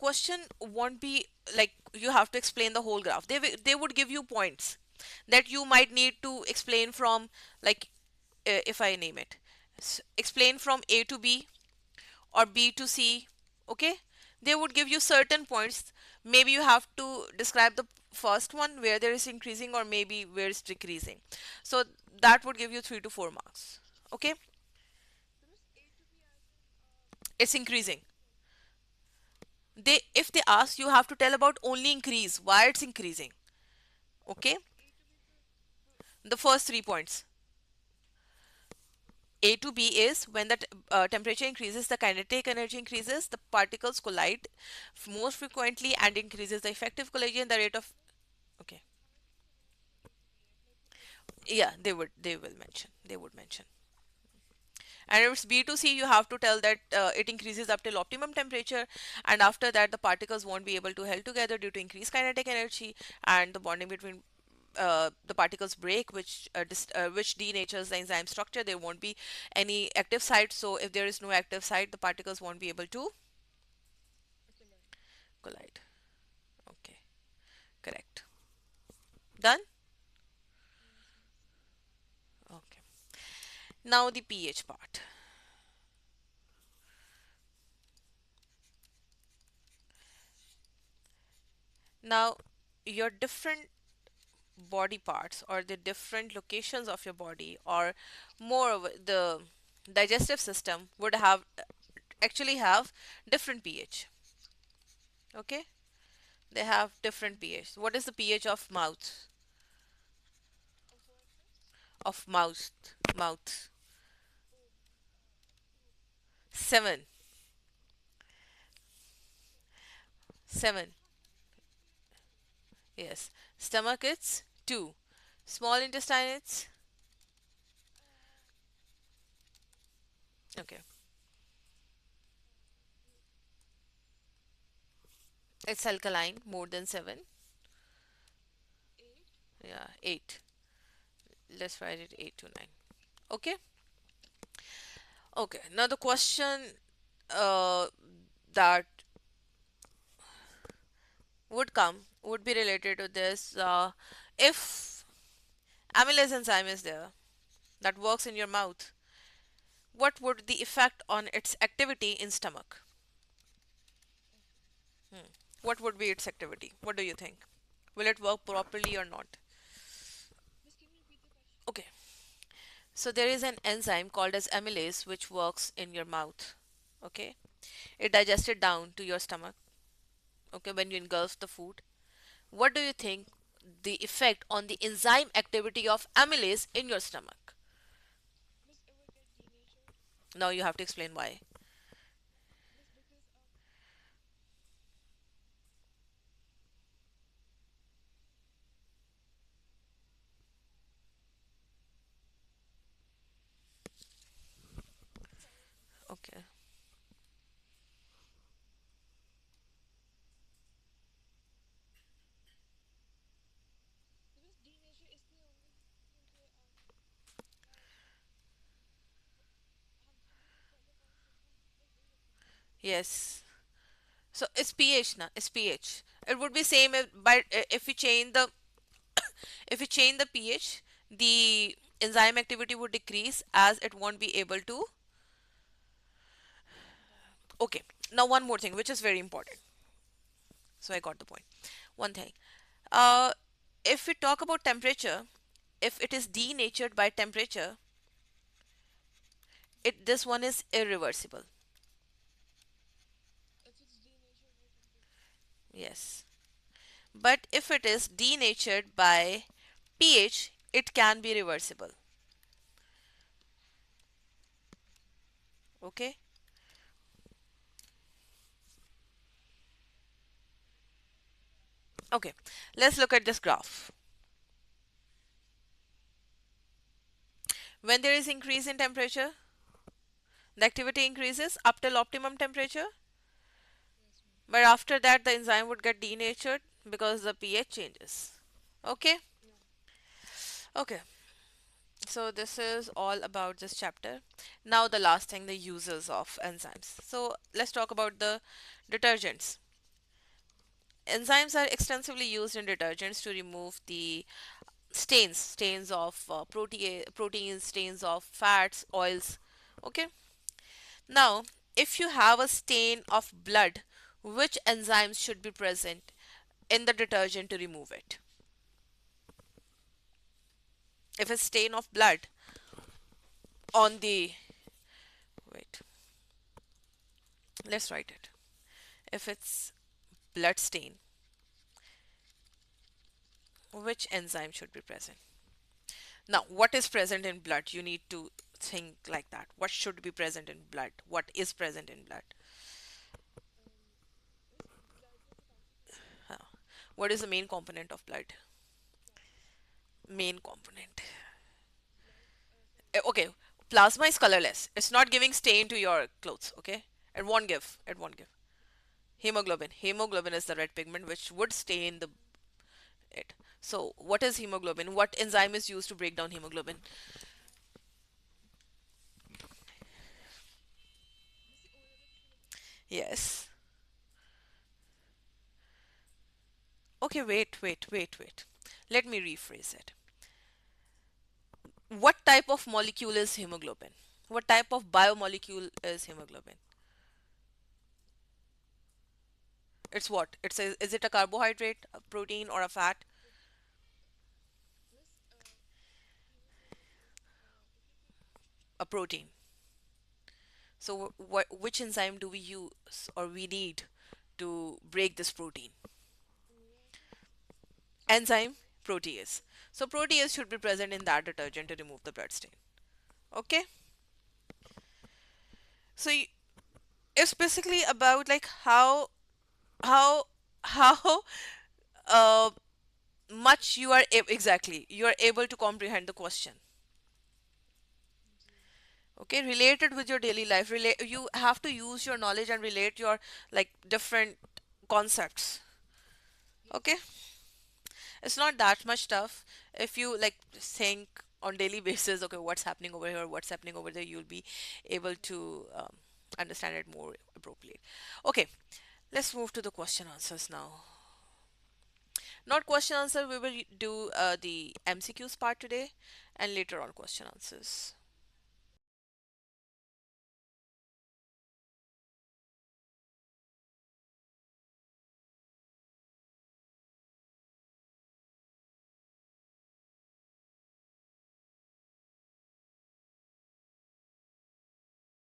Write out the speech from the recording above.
question won't be like you have to explain the whole graph. They would give you points that you might need to explain from, like, if I name it, explain from A to B or B to C. Okay, they would give you certain points. Maybe you have to describe the first one where there is increasing, or maybe where it's decreasing. So that would give you 3 to 4 marks. Okay, it's increasing. They, if they ask, you have to tell about only increase, why it's increasing. Okay, the first 3 points. A to B is when the temperature increases, the kinetic energy increases, the particles collide most frequently and increases the effective collision, the rate of. Okay, yeah, they will mention, they would mention. And if it's B to C, you have to tell that it increases up till optimum temperature, and after that the particles won't be able to held together due to increased kinetic energy, and the bonding between the particles break, which denatures the enzyme structure. There won't be any active site, so if there is no active site, the particles won't be able to collide. Okay, correct. Done. Okay, now the pH part. Now, your different body parts, or the different locations of your body, or more of the digestive system would have actually have different pH. Okay, they have different pH. What is the pH of mouth? Of mouth? 7. 7. Yes. Stomach, it's 2. Small intestine, it's okay, it's alkaline, more than 7. Yeah, 8. Let's write it 8 to 9. Okay. Okay, now the question uh, that would come would be related to this. If amylase enzyme is there that works in your mouth, what would the effect on its activity in stomach? Hmm. What would be its activity? What do you think? Will it work properly or not? Okay, so there is an enzyme called as amylase which works in your mouth. Okay, it digests it down to your stomach. Okay, when you engulf the food, what do you think the effect on the enzyme activity of amylase in your stomach? Now you have to explain why. Okay. Yes. So it's pH now. It's pH. It would be same if, but if we change the if we change the pH, the enzyme activity would decrease as it won't be able to. Okay. Now one more thing, which is very important. So I got the point. One thing. Uh, if we talk about temperature, if it is denatured by temperature, it this one is irreversible. Yes. But if it is denatured by pH, it can be reversible. Okay. Okay. Let's look at this graph. When there is increase in temperature, the activity increases up till optimum temperature. But after that, the enzyme would get denatured because the pH changes. Okay. Okay. So this is all about this chapter. Now the last thing, the uses of enzymes. So let's talk about the detergents. Enzymes are extensively used in detergents to remove the stains of proteins, stains of fats, oils. Okay. Now, if you have a stain of blood, which enzymes should be present in the detergent to remove it? If a stain of blood on the, wait, let's write it. If it's blood stain, which enzyme should be present? Now, what is present in blood? You need to think like that. What should be present in blood? What is present in blood? Huh. What is the main component of blood? Main component. Okay, plasma is colorless. It's not giving stain to your clothes. Okay, it won't give. It won't give. Hemoglobin. Hemoglobin is the red pigment which would stain the it. So, what is hemoglobin? What enzyme is used to break down hemoglobin? Yes. Okay, wait. Let me rephrase it. What type of molecule is hemoglobin? What type of biomolecule is hemoglobin? It's what? Is it a carbohydrate, a protein, or a fat? A protein. So which enzyme do we use or we need to break this protein? Enzyme protease. So protease should be present in that detergent to remove the blood stain. Okay? So it's basically about like how how uh much you are exactly you are able to comprehend the question. Okay, related with your daily life. Relate, you have to use your knowledge and relate your like different concepts. Okay, it's not that much tough if you like think on daily basis. Okay, what's happening over here, what's happening over there, you'll be able to understand it more appropriately. Okay, let's move to the question answers now. Not question answer, we will do the MCQs part today and later on question answers.